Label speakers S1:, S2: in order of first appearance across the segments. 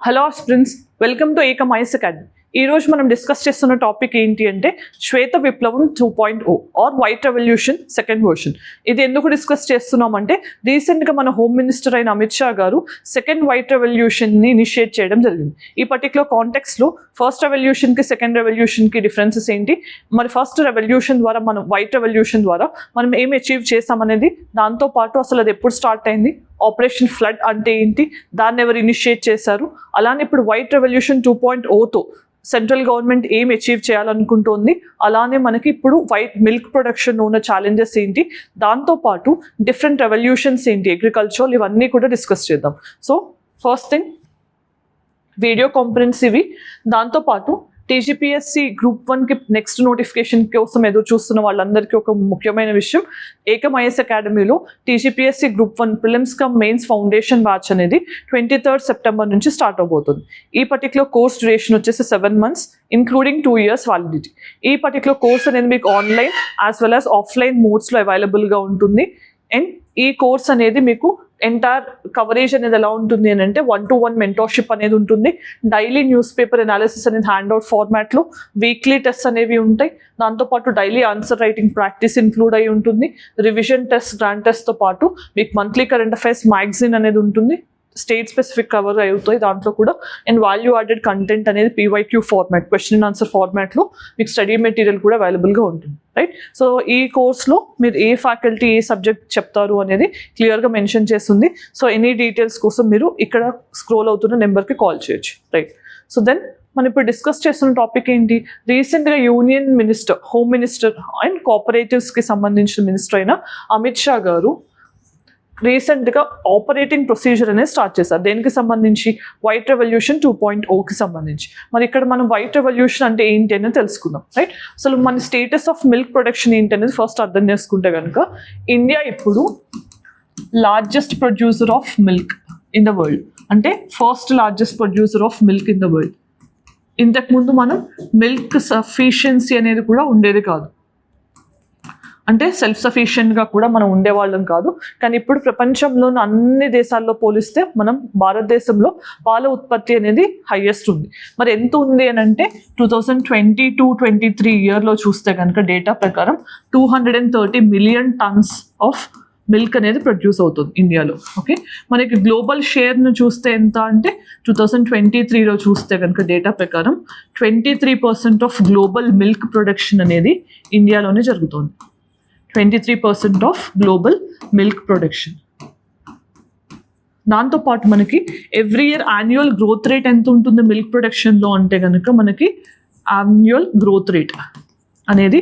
S1: Hello sprints, welcome to Ekam IAS academy. ఈ రోజు మనం డిస్కస్ చేస్తున్న టాపిక్ ఏంటి అంటే శ్వేత విప్లవం 2.0 or white revolution second version. ఇది ఎందుకు డిస్కస్ చేస్తున్నామంటే రీసెంట్గా మన హోమ్ మినిస్టర్ అయిన అమిత్ షా గారు సెకండ్ వైట్ రెవల్యూషన్ని ఇనిషియేట్ చేయడం జరిగింది. ఈ పర్టికులర్ కాంటెక్స్లో ఫస్ట్ రెవల్యూషన్కి సెకండ్ రెవల్యూషన్కి డిఫరెన్సెస్ ఏంటి, మరి ఫస్ట్ రెవల్యూషన్ ద్వారా మనం వైట్ రెవల్యూషన్ ద్వారా మనం ఏం అచీవ్ చేస్తామనేది, దాంతోపాటు అసలు అది ఎప్పుడు స్టార్ట్ అయింది, ఆపరేషన్ ఫ్లడ్ అంటే ఏంటి, దాన్ని ఎవరు ఇనిషియేట్ చేశారు, అలానే ఇప్పుడు వైట్ రెవల్యూషన్ 2.0తో సెంట్రల్ గవర్నమెంట్ ఏం అచీవ్ చేయాలనుకుంటోంది, అలానే మనకి ఇప్పుడు వైట్ మిల్క్ ప్రొడక్షన్లో ఉన్న ఛాలెంజెస్ ఏంటి, దాంతోపాటు డిఫరెంట్ రెవల్యూషన్స్ ఏంటి, అగ్రికల్చర్, ఇవన్నీ కూడా డిస్కస్ చేద్దాం. సో ఫస్ట్ థింగ్ వీడియో కాంపరెన్స్ ఇవి. దాంతోపాటు టీజీపీఎస్సీ గ్రూప్ 1కి నెక్స్ట్ నోటిఫికేషన్ కోసం ఎదురు చూస్తున్న వాళ్ళందరికీ ఒక ముఖ్యమైన విషయం, ఏకమ్ ఐఎస్ అకాడమీలో TGPSC group 1 prelims come mains foundation batch అనేది 23rd సెప్టెంబర్ నుంచి స్టార్ట్ అవబోతుంది. ఈ పర్టికులర్ కోర్స్ డ్యూరేషన్ వచ్చేసి 7 months ఇంక్లూడింగ్ 2 years వ్యాలిడిటీ. ఈ పర్టికులర్ కోర్స్ అనేది మీకు online as well as offline మోడ్స్లో అవైలబుల్గా ఉంటుంది. అండ్ ఈ కోర్స్ అనేది మీకు ఎంటైర్ కవరేజ్ అనేది ఎలా ఉంటుంది అని అంటే 1-to-1 మెంటర్షిప్ అనేది ఉంటుంది, డైలీ న్యూస్ పేపర్ అనాలిసిస్ అనేది హ్యాండ్అవుట్ ఫార్మాట్లో, వీక్లీ టెస్ట్ అనేవి ఉంటాయి, దాంతోపాటు daily answer writing practice include అయి ఉంటుంది, రివిజన్ టెస్ట్, గ్రాండ్ టెస్ట్తో పాటు మీకు మంత్లీ కరెంట్ అఫైర్స్ మ్యాగజైన్ అనేది ఉంటుంది, స్టేట్ స్పెసిఫిక్ కవర్ అవుతాయి దాంట్లో కూడా, అండ్ వాల్యూ యాడెడ్ కంటెంట్ అనేది PYQ format, question and answer ఫార్మాట్లో మీకు స్టడీ మెటీరియల్ కూడా అవైలబుల్గా ఉంటుంది, రైట్. సో ఈ కోర్స్లో మీరు ఏ ఫ్యాకల్టీ ఏ సబ్జెక్ట్ చెప్తారు అనేది క్లియర్గా మెన్షన్ చేస్తుంది. సో ఎనీ డీటెయిల్స్ కోసం మీరు ఇక్కడ స్క్రోల్ అవుతున్న నెంబర్కి కాల్ చేయొచ్చు, రైట్. సో దెన్ మనం ఇప్పుడు డిస్కస్ చేస్తున్న టాపిక్ ఏంటి, రీసెంట్గా union minister, home minister and కోఆపరేటివ్స్కి సంబంధించిన మినిస్టర్ అయిన అమిత్ షా గారు రీసెంట్గా ఆపరేటింగ్ ప్రొసీజర్ అనేది స్టార్ట్ చేశారు. దేనికి సంబంధించి, వైట్ రెవల్యూషన్ 2.0కి సంబంధించి. మరి ఇక్కడ మనం వైట్ రెవల్యూషన్ అంటే ఏంటి అనేది తెలుసుకుందాం, రైట్. అసలు మన స్టేటస్ ఆఫ్ మిల్క్ ప్రొడక్షన్ ఏంటి అనేది ఫస్ట్ అర్థం చేసుకుంటే కనుక, ఇండియా ఇప్పుడు largest producer of milk in the world, అంటే first largest producer of milk in the world. ఇంతకుముందు మనం మిల్క్ సఫిషియన్సీ అనేది కూడా ఉండేది కాదు, అంటే సెల్ఫ్ సఫిషియెంట్గా కూడా మనం ఉండేవాళ్ళం కాదు. కానీ ఇప్పుడు ప్రపంచంలోని అన్ని దేశాల్లో పోలిస్తే మనం భారతదేశంలో పాల ఉత్పత్తి అనేది హైయెస్ట్ ఉంది. మరి ఎంత ఉంది అని అంటే 2022-23 ఇయర్లో చూస్తే కనుక డేటా ప్రకారం 230 million tons ఆఫ్ మిల్క్ అనేది ప్రొడ్యూస్ అవుతుంది ఇండియాలో, ఓకే. మనకి గ్లోబల్ షేర్ను చూస్తే ఎంత అంటే 2023లో చూస్తే కనుక డేటా ప్రకారం 23% ఆఫ్ గ్లోబల్ మిల్క్ ప్రొడక్షన్ అనేది ఇండియాలోనే జరుగుతుంది. 23% ఆఫ్ గ్లోబల్ మిల్క్ ప్రొడక్షన్. దాంతోపాటు మనకి every year annual growth rate ఎంత ఉంటుంది మిల్క్ ప్రొడక్షన్లో అంటే కనుక, మనకి యాన్యువల్ గ్రోత్ రేట్ అనేది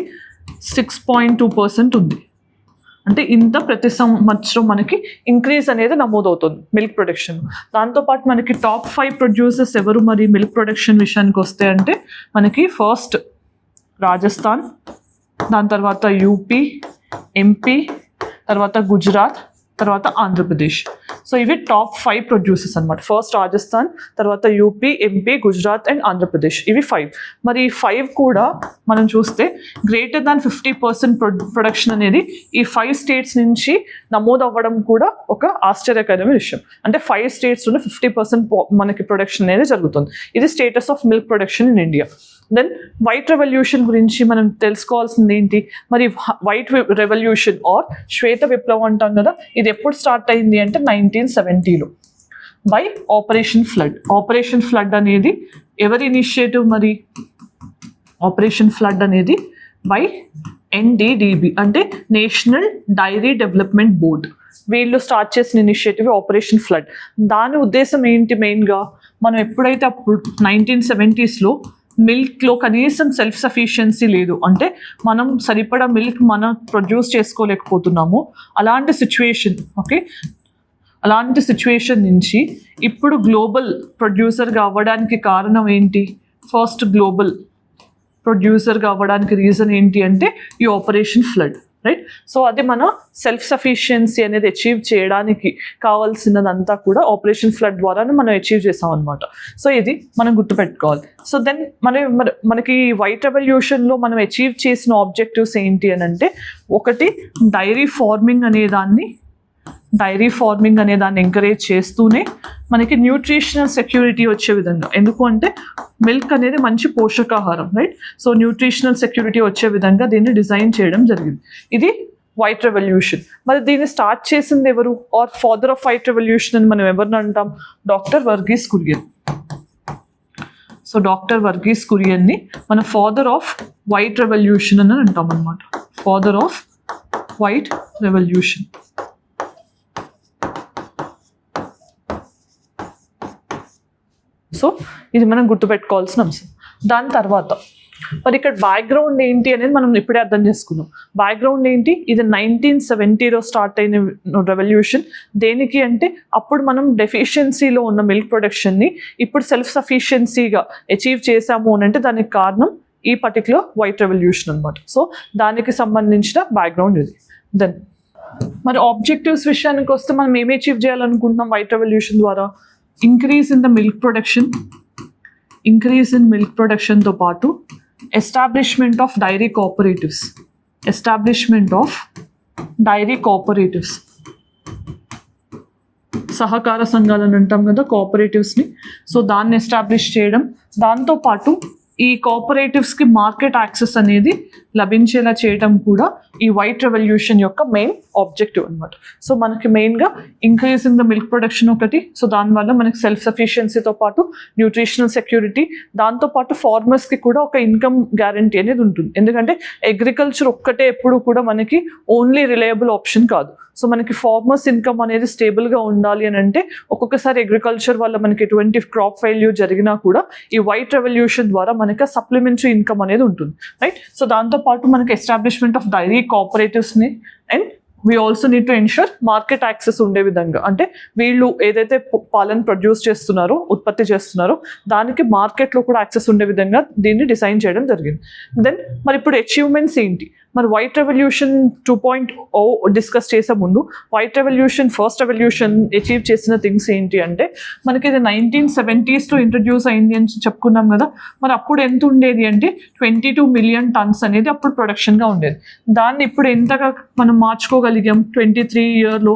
S1: 6.2% ఉంది. అంటే ఇంత ప్రతి సంవత్సరం మనకి ఇంక్రీజ్ అనేది నమోదవుతుంది మిల్క్ ప్రొడక్షన్. దాంతోపాటు మనకి టాప్ 5 ప్రొడ్యూసర్స్ ఎవరు మరి మిల్క్ ప్రొడక్షన్ విషయానికి వస్తే అంటే, మనకి ఫస్ట్ రాజస్థాన్, దాని తర్వాత యూపీ, ఎంపీ, తర్వాత గుజరాత్, తర్వాత ఆంధ్రప్రదేశ్. సో ఇవి టాప్ 5 ప్రొడ్యూసర్స్ అనమాట. ఫస్ట్ రాజస్థాన్, తర్వాత UP, MP, Gujarat and Andhra Pradesh, ఇవి 5. మరి ఈ 5 కూడా మనం చూస్తే గ్రేటర్ దాన్ 50% ప్రొడక్షన్ అనేది ఈ 5 స్టేట్స్ నుంచి నమోదు అవ్వడం కూడా ఒక ఆశ్చర్యకరమైన విషయం. అంటే 5 స్టేట్స్లోనే 50% మనకి ప్రొడక్షన్ అనేది జరుగుతుంది. ఇది status of milk production in India. Then white revolution గురించి మనం తెలుసుకోవాల్సింది ఏంటి, మరి వైట్ రెవల్యూషన్ ఆర్ శ్వేత విప్లవం అంటాం కదా, ఇది ఎప్పుడు స్టార్ట్ అయింది అంటే 1970లో by operation flood. Operation flood అనేది ఎవరి ఇనిషియేటివ్, మరి ఆపరేషన్ ఫ్లడ్ అనేది బై NDDB అంటే నేషనల్ డైరీ డెవలప్మెంట్ బోర్డ్, వీళ్ళు స్టార్ట్ చేసిన ఇనిషియేటివ్ ఆపరేషన్ ఫ్లడ్. దాని ఉద్దేశం ఏంటి, మెయిన్గా మనం ఎప్పుడైతే అప్పుడు 1970sలో మిల్క్లో కనీసం సెల్ఫ్ సఫిషియన్సీ లేదు, అంటే మనం సరిపడా మిల్క్ మనం ప్రొడ్యూస్ చేసుకోలేకపోతున్నాము, అలాంటి సిచ్యువేషన్, ఓకే. అలాంటి సిచ్యువేషన్ నుంచి ఇప్పుడు గ్లోబల్ ప్రొడ్యూసర్గా అవ్వడానికి కారణం ఏంటి, ఫస్ట్ గ్లోబల్ ప్రొడ్యూసర్గా అవ్వడానికి రీజన్ ఏంటి అంటే ఈ ఆపరేషన్ ఫ్లడ్, రైట్. సో అది మన సెల్ఫ్ సఫిషియన్సీ అనేది అచీవ్ చేయడానికి కావాల్సినదంతా కూడా ఆపరేషన్ ఫ్లడ్ ద్వారానే మనం అచీవ్ చేసాం అనమాట. సో ఇది మనం గుర్తుపెట్టుకోవాలి. సో దెన్ మనకి వైట్ రెవల్యూషన్లో మనం అచీవ్ చేసిన ఆబ్జెక్టివ్స్ ఏంటి అని అంటే, ఒకటి డైరీ ఫార్మింగ్ అనే దాన్ని డైరీ ఫార్మింగ్ అనే దాన్ని ఎంకరేజ్ చేస్తూనే మనకి న్యూట్రిషనల్ సెక్యూరిటీ వచ్చే విధంగా, ఎందుకు అంటే మిల్క్ అనేది మంచి పోషకాహారం, రైట్? సో న్యూట్రిషనల్ సెక్యూరిటీ వచ్చే విధంగా దీన్ని డిజైన్ చేయడం జరిగింది. ఇది వైట్ రెవల్యూషన్. మరి దీన్ని స్టార్ట్ చేసింది ఎవరు, or father of white revolution అని మనం ఎవరిని అంటాం? Doctor Varghese Kurien. So doctor Varghese కురియన్ని మన ఫాదర్ ఆఫ్ వైట్ రెవల్యూషన్ అని అంటాం అనమాట. Father of white revolution. So ఇది మనం గుర్తుపెట్టుకోవాల్సిన అంశం. దాని తర్వాత మరి ఇక్కడ బ్యాక్గ్రౌండ్ ఏంటి అనేది మనం ఇప్పుడే అర్థం చేసుకున్నాం. బ్యాక్గ్రౌండ్ ఏంటి? ఇది 1970లో స్టార్ట్ అయిన రెవల్యూషన్. దేనికి అంటే అప్పుడు మనం డెఫిషియన్సీలో ఉన్న మిల్క్ ప్రొడక్షన్ని ఇప్పుడు సెల్ఫ్ సఫిషియన్సీగా అచీవ్ చేసాము అని అంటే దానికి కారణం ఈ పర్టికులర్ వైట్ రెవల్యూషన్ అనమాట. సో దానికి సంబంధించిన బ్యాక్గ్రౌండ్ ఇది. దెన్ మరి ఆబ్జెక్టివ్స్ విషయానికి వస్తే మనం ఏమి అచీవ్ చేయాలనుకుంటున్నాం వైట్ రెవల్యూషన్ ద్వారా? Increase in the milk production, increase in milk ప్రొడక్షన్తో పాటు establishment of dairy cooperatives, establishment of dairy cooperatives, సహకార సంఘాలను అంటాం కదా కోఆపరేటివ్స్ని. సో దాన్ని ఎస్టాబ్లిష్ చేయడం, దాంతోపాటు ఈ కోఆపరేటివ్స్కి మార్కెట్ యాక్సెస్ అనేది లభించేలా చేయడం కూడా ఈ వైట్ రెవల్యూషన్ యొక్క మెయిన్ ఆబ్జెక్టివ్ అనమాట. సో మనకి మెయిన్గా increase in the milk production ఒకటి. సో దానివల్ల మనకి సెల్ఫ్ సఫిషియన్సీతో పాటు న్యూట్రిషనల్ సెక్యూరిటీ, దాంతోపాటు ఫార్మర్స్కి కూడా ఒక ఇన్కమ్ గ్యారంటీ అనేది ఉంటుంది. ఎందుకంటే అగ్రికల్చర్ ఒక్కటే ఎప్పుడు కూడా మనకి ఓన్లీ రిలయబుల్ ఆప్షన్ కాదు. సో మనకి ఫార్మర్స్ ఇన్కమ్ అనేది స్టేబుల్గా ఉండాలి అని అంటే ఒక్కొక్కసారి అగ్రికల్చర్ వల్ల మనకి ఎటువంటి క్రాప్ ఫెయిల్యూర్ జరిగినా కూడా ఈ వైట్ రెవల్యూషన్ ద్వారా మనకి సప్లిమెంటరీ ఇన్కమ్ అనేది ఉంటుంది, రైట్? సో దాంతోపాటు మనకి ఎస్టాబ్లిష్మెంట్ ఆఫ్ డైరీ కోఆపరేటివ్స్ని and we also need to ensure market access ఉండే విధంగా, అంటే వీళ్ళు ఏదైతే పాలను ప్రొడ్యూస్ చేస్తున్నారో, ఉత్పత్తి చేస్తున్నారో దానికి మార్కెట్లో కూడా యాక్సెస్ ఉండే విధంగా దీన్ని డిజైన్ చేయడం జరిగింది. దెన్ మరి ఇప్పుడు అచీవ్మెంట్స్ ఏంటి? మరి వైట్ రెవల్యూషన్ 2.0 డిస్కస్ చేసే ముందు white revolution first revolution achieve చేసిన థింగ్స్ ఏంటి అంటే మనకి ఇది 1970sలో ఇంట్రడ్యూస్ అయింది అని చెప్పుకున్నాం కదా. మరి అప్పుడు ఎంత ఉండేది అంటే 22 మిలియన్ టన్స్ అనేది అప్పుడు ప్రొడక్షన్గా ఉండేది. దాన్ని ఇప్పుడు ఎంతగా మనం మార్చుకోగలిగాం? 23 ఇయర్లో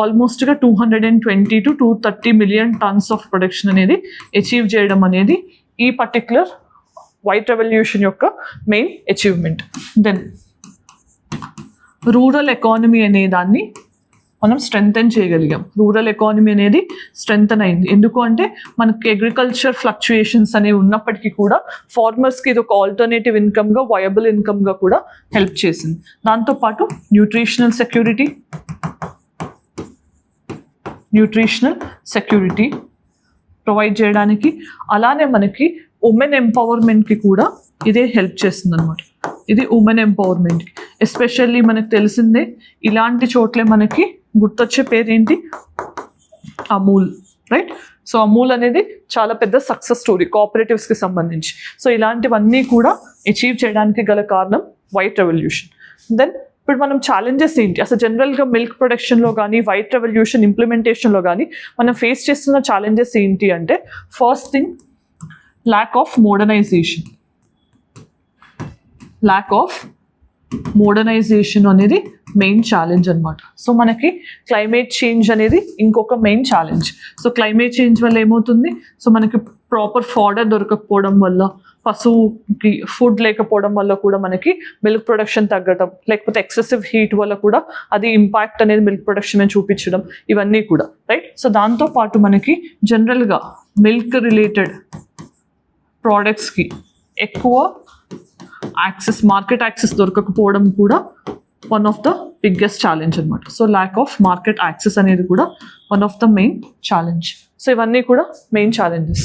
S1: ఆల్మోస్ట్గా 220 to 230 million tons of production అనేది అచీవ్ చేయడం అనేది ఈ పర్టిక్యులర్ వైట్ రెవల్యూషన్ యొక్క main achievement. Then rural economy అనే దాన్ని మనం స్ట్రెంగ్తెన్ చేయగలిగాం. రూరల్ ఎకానమీ అనేది స్ట్రెంగ్తెన్ అయింది. ఎందుకు అంటే మనకి అగ్రికల్చర్ ఫ్లక్చుయేషన్స్ అనేవి ఉన్నప్పటికీ కూడా ఫార్మర్స్కి ఇది ఒక ఆల్టర్నేటివ్ ఇన్కమ్గా, వయబుల్ ఇన్కమ్గా కూడా హెల్ప్ చేసింది. దాంతోపాటు న్యూట్రిషనల్ సెక్యూరిటీ ప్రొవైడ్ చేయడానికి, అలానే మనకి ఉమెన్ ఎంపవర్మెంట్కి కూడా ఇదే హెల్ప్ చేస్తుంది అనమాట. ఇది ఉమెన్ ఎంపవర్మెంట్కి ఎస్పెషల్లీ మనకు తెలిసిందే, ఇలాంటి చోట్లే మనకి గుర్తొచ్చే పేరేంటి? అమూల్, రైట్? సో అమూల్ అనేది చాలా పెద్ద సక్సెస్ స్టోరీ కోఆపరేటివ్స్కి సంబంధించి. సో ఇలాంటివన్నీ కూడా అచీవ్ చేయడానికి గల కారణం వైట్ రెవల్యూషన్. దెన్ ఇప్పుడు మనం ఛాలెంజెస్ ఏంటి అసలు జనరల్గా మిల్క్ ప్రొడక్షన్లో కానీ వైట్ రెవల్యూషన్ ఇంప్లిమెంటేషన్లో కానీ మనం ఫేస్ చేస్తున్న ఛాలెంజెస్ ఏంటి అంటే first thing lack of modernisation అనేది మెయిన్ ఛాలెంజ్ అనమాట. సో మనకి క్లైమేట్ చేంజ్ అనేది ఇంకొక main challenge. So climate change వల్ల ఏమవుతుంది? సో మనకి ప్రాపర్ ఫాడర్ దొరకకపోవడం వల్ల, పశువుకి ఫుడ్ లేకపోవడం వల్ల కూడా మనకి మిల్క్ ప్రొడక్షన్ తగ్గడం, లేకపోతే ఎక్సెసివ్ హీట్ వల్ల కూడా అది ఇంపాక్ట్ అనేది మిల్క్ ప్రొడక్షన్ మీద చూపించడం, ఇవన్నీ కూడా, రైట్? సో దాంతోపాటు మనకి జనరల్గా మిల్క్ రిలేటెడ్ ప్రోడక్ట్స్కి ఎక్కువ యాక్సెస్, మార్కెట్ యాక్సెస్ దొరకకపోవడం కూడా one of the biggest challenge అనమాట. So lack of market access అనేది కూడా one of the main challenge. So ఇవన్నీ కూడా main challenges.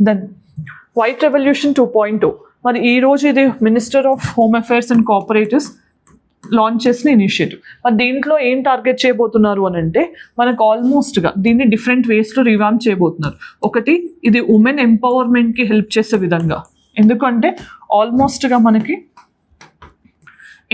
S1: Then white revolution 2.0 మరి ఈరోజు ఇది minister of home affairs and cooperatives launch చేసిన ఇనిషియేటివ్. మరి దీంట్లో ఏం టార్గెట్ చేయబోతున్నారు అని అంటే మనకు ఆల్మోస్ట్గా దీన్ని డిఫరెంట్ వేస్లో రివాంప్ చేయబోతున్నారు. ఒకటి, ఇది ఉమెన్ ఎంపవర్మెంట్కి హెల్ప్ చేసే విధంగా, ఎందుకంటే ఆల్మోస్ట్గా మనకి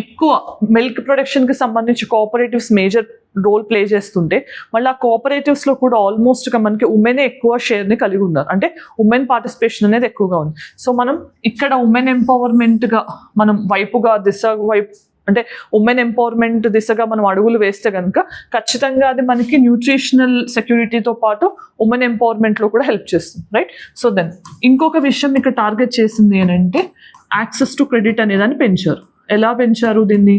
S1: ఎక్కువ మిల్క్ ప్రొడక్షన్కి సంబంధించి కోఆపరేటివ్స్ మేజర్ రోల్ ప్లే చేస్తుంటే మళ్ళీ ఆ కోఆపరేటివ్స్లో కూడా ఆల్మోస్ట్గా మనకి ఉమెనే ఎక్కువ షేర్ని కలిగి ఉన్నారు, అంటే ఉమెన్ పార్టిసిపేషన్ అనేది ఎక్కువగా ఉంది. సో మనం ఇక్కడ ఉమెన్ ఎంపవర్మెంట్గా మనం వైపుగా దిశ వైపు అంటే ఉమెన్ ఎంపవర్మెంట్ దిశగా మనం అడుగులు వేస్తే కనుక ఖచ్చితంగా అది మనకి న్యూట్రిషనల్ సెక్యూరిటీతో పాటు ఉమెన్ ఎంపవర్మెంట్లో కూడా హెల్ప్ చేస్తుంది, రైట్? సో దెన్ ఇంకొక విషయం ఇక్కడ టార్గెట్ చేసింది ఏంటంటే యాక్సెస్ టు క్రెడిట్ అనేదాన్ని పెంచారు. ఎలా పెంచారు దీన్ని?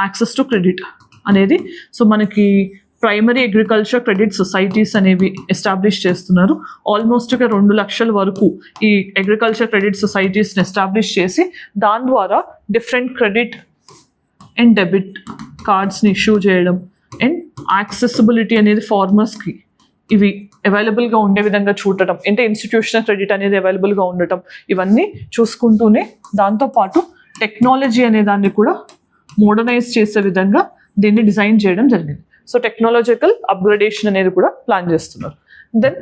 S1: యాక్సెస్ టు క్రెడిట్ అనేది సో మనకి ప్రైమరీ అగ్రికల్చర్ క్రెడిట్ సొసైటీస్ అనేవి ఎస్టాబ్లిష్ చేస్తున్నారు. ఆల్మోస్ట్గా 2 లక్షల వరకు ఈ అగ్రికల్చర్ క్రెడిట్ సొసైటీస్ని ఎస్టాబ్లిష్ చేసి దాని ద్వారా డిఫరెంట్ క్రెడిట్ అండ్ డెబిట్ కార్డ్స్ని ఇష్యూ చేయడం అండ్ యాక్సెసిబిలిటీ అనేది ఫార్మర్స్కి ఇవి అవైలబుల్గా ఉండే విధంగా చూడటం, అంటే ఇన్స్టిట్యూషనల్ క్రెడిట్ అనేది అవైలబుల్గా ఉండటం, ఇవన్నీ చూసుకుంటూనే దాంతోపాటు టెక్నాలజీ అనే దాన్ని కూడా మోడర్నైజ్ చేసే విధంగా దీన్ని డిజైన్ చేయడం జరిగింది. సో టెక్నాలజికల్ అప్గ్రేడేషన్ అనేది కూడా ప్లాన్ చేస్తున్నారు. దెన్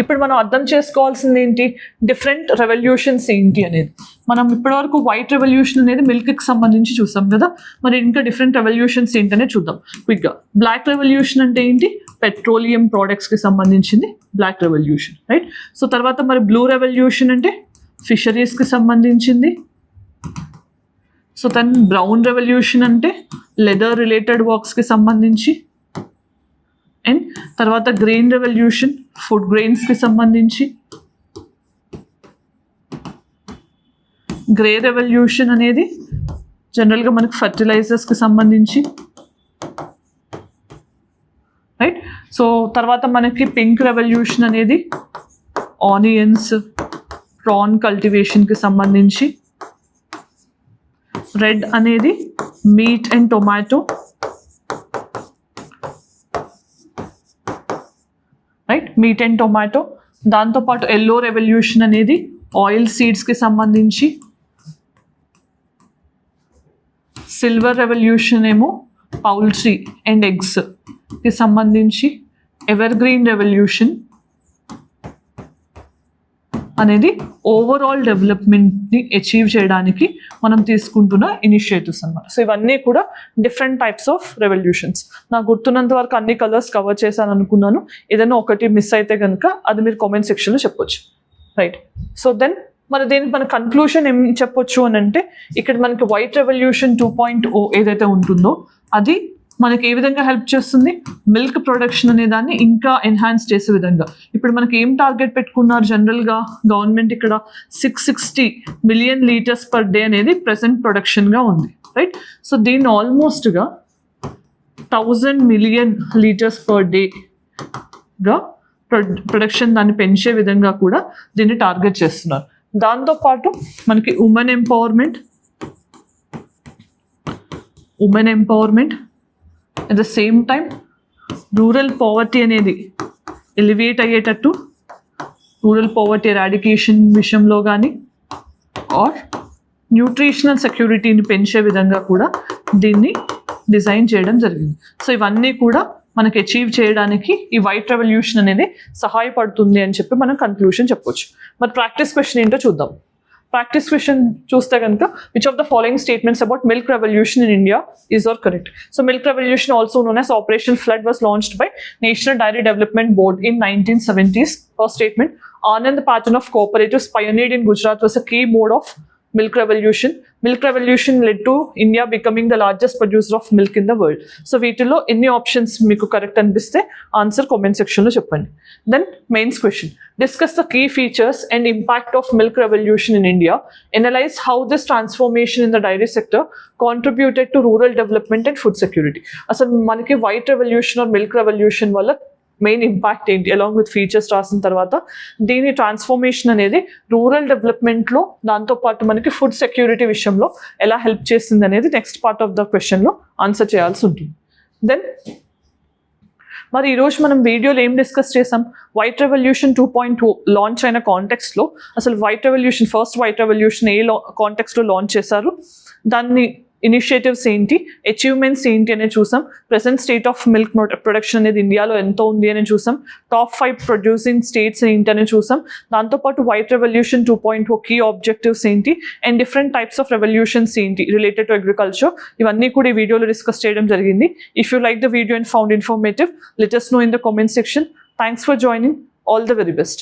S1: ఇప్పుడు మనం అర్థం చేసుకోవాల్సింది ఏంటి, డిఫరెంట్ రెవల్యూషన్స్ ఏంటి అనేది. మనం ఇప్పటివరకు వైట్ రెవల్యూషన్ అనేది మిల్క్కి సంబంధించి చూసాం కదా, మరి ఇంకా డిఫరెంట్ రెవల్యూషన్స్ ఏంటనే చూద్దాం క్విక్గా. బ్లాక్ రెవల్యూషన్ అంటే ఏంటి? పెట్రోలియం ప్రోడక్ట్స్కి సంబంధించింది బ్లాక్ రెవల్యూషన్, రైట్? సో తర్వాత మరి బ్లూ రెవల్యూషన్ అంటే ఫిషరీస్కి సంబంధించింది. సో దెన్ బ్రౌన్ రెవల్యూషన్ అంటే లెదర్ రిలేటెడ్ వర్క్స్కి సంబంధించి. అండ్ తర్వాత గ్రెయిన్ రెవల్యూషన్ ఫుడ్ గ్రెయిన్స్కి సంబంధించి. గ్రే రెవల్యూషన్ అనేది జనరల్గా మనకి ఫర్టిలైజర్స్కి సంబంధించి, రైట్? సో తర్వాత మనకి పింక్ రెవల్యూషన్ అనేది ఆనియన్స్ ప్రాన్ కల్టివేషన్కి సంబంధించి. రెడ్ అనేది meet and tomato, right? Meet and tomato. దాంతోపాటు ఎల్లో రెవల్యూషన్ అనేది ఆయిల్ సీడ్స్కి సంబంధించి. సిల్వర్ రెవల్యూషన్ ఏమో పౌల్ట్రీ అండ్ ఎగ్స్కి సంబంధించి. ఎవర్ గ్రీన్ రెవల్యూషన్ అనేది ఓవరాల్ డెవలప్మెంట్ని అచీవ్ చేయడానికి మనం తీసుకుంటున్న ఇనిషియేటివ్స్ అన్నమాట. సో ఇవన్నీ కూడా డిఫరెంట్ టైప్స్ ఆఫ్ రెవల్యూషన్స్. నాకు గుర్తున్నంత వరకు అన్ని కలర్స్ కవర్ చేశాను అనుకున్నాను. ఏదైనా ఒకటి మిస్ అయితే కనుక అది మీరు కామెంట్ సెక్షన్లో చెప్పొచ్చు, రైట్? సో దెన్ మరి దీనికి మన కన్క్లూషన్ ఏం చెప్పొచ్చు అని అంటే, ఇక్కడ మనకి వైట్ రెవల్యూషన్ 2.0 ఏదైతే ఉంటుందో అది మనకి ఏ విధంగా హెల్ప్ చేస్తుంది? మిల్క్ ప్రొడక్షన్ అనే దాన్ని ఇంకా ఎన్హాన్స్ చేసే విధంగా. ఇప్పుడు మనకి ఏం టార్గెట్ పెట్టుకున్నారు జనరల్గా గవర్నమెంట్? ఇక్కడ 660 మిలియన్ లీటర్స్ పర్ డే అనేది ప్రెసెంట్ ప్రొడక్షన్గా ఉంది, రైట్? సో దీన్ని ఆల్మోస్ట్గా 1000 మిలియన్ లీటర్స్ పర్ డేగా ప్రొడక్షన్ దాన్ని పెంచే విధంగా కూడా దీన్ని టార్గెట్ చేస్తున్నారు. దాంతోపాటు మనకి women empowerment at the same time rural poverty అనేది ఎలివేట్ అయ్యేటట్టు, రూరల్ పావర్టీ ఎరాడికేషన్ విషయంలో కానీ ఆర్ న్యూట్రిషనల్ సెక్యూరిటీని పెంచే విధంగా కూడా దీన్ని డిజైన్ చేయడం జరిగింది. సో ఇవన్నీ కూడా మనకి అచీవ్ చేయడానికి ఈ వైట్ రెవల్యూషన్ అనేది సహాయపడుతుంది అని చెప్పి మనం కన్క్లూషన్ చెప్పొచ్చు. మరి ప్రాక్టీస్ క్వశ్చన్ ఏంటో చూద్దాం. ప్రాక్టీస్ క్వశ్చన్ చూస్తే కనుక, which of the following statements about milk revolution in India is are correct? So milk revolution also known as Operation Flood was launched by National Dairy Development Board in 1970s. First statement, Anand pattern of cooperatives pioneered in Gujarat was a key mode of milk revolution. Milk revolution led to India becoming the largest producer of milk in the world. So వీటిలో ఎన్ని options మీకు correct అనిపిస్తే answer comment సెక్షన్లో చెప్పండి. Then mains question, discuss the key features and impact of milk revolution in India. Analyse how this transformation in the dairy sector contributed to rural development and food security. అసలు మనకి white revolution or milk revolution వల్ల main impact ఏంటి, along with features రాసిన తర్వాత దీని transformation అనేది rural డెవలప్మెంట్లో దాంతోపాటు మనకి ఫుడ్ సెక్యూరిటీ విషయంలో ఎలా హెల్ప్ చేస్తుంది అనేది నెక్స్ట్ పార్ట్ ఆఫ్ ద క్వశ్చన్లో ఆన్సర్ చేయాల్సి ఉంటుంది. దెన్ మరి ఈరోజు మనం వీడియోలో ఏం డిస్కస్ చేసాం? వైట్ రెవల్యూషన్ 2.0 లాంచ్ అయిన కాంటెక్స్లో అసలు ఫస్ట్ వైట్ రెవల్యూషన్ ఏ కాంటెక్స్లో లాంచ్ చేశారు, దాన్ని ఇనిషియేటివ్స్ ఏంటి, అచీవ్మెంట్స్ ఏంటి అనేది చూసాం. Present state of milk production అనేది ఇండియాలో ఎంత ఉంది అని చూసాం. టాప్ 5 ప్రొడ్యూసింగ్ స్టేట్స్ ఏంటి అని చూసాం. దాంతోపాటు వైట్ రెవల్యూషన్ 2.0 కీ ఆబ్జెక్టివ్స్ ఏంటి and different types of revolutions ఏంటి రిలేటెడ్ టు అగ్రికల్చర్, ఇవన్నీ కూడా ఈ వీడియోలో డిస్కస్ చేయడం జరిగింది. If you like the video and found informative, let us know in the comment section. Thanks for joining. All the very best.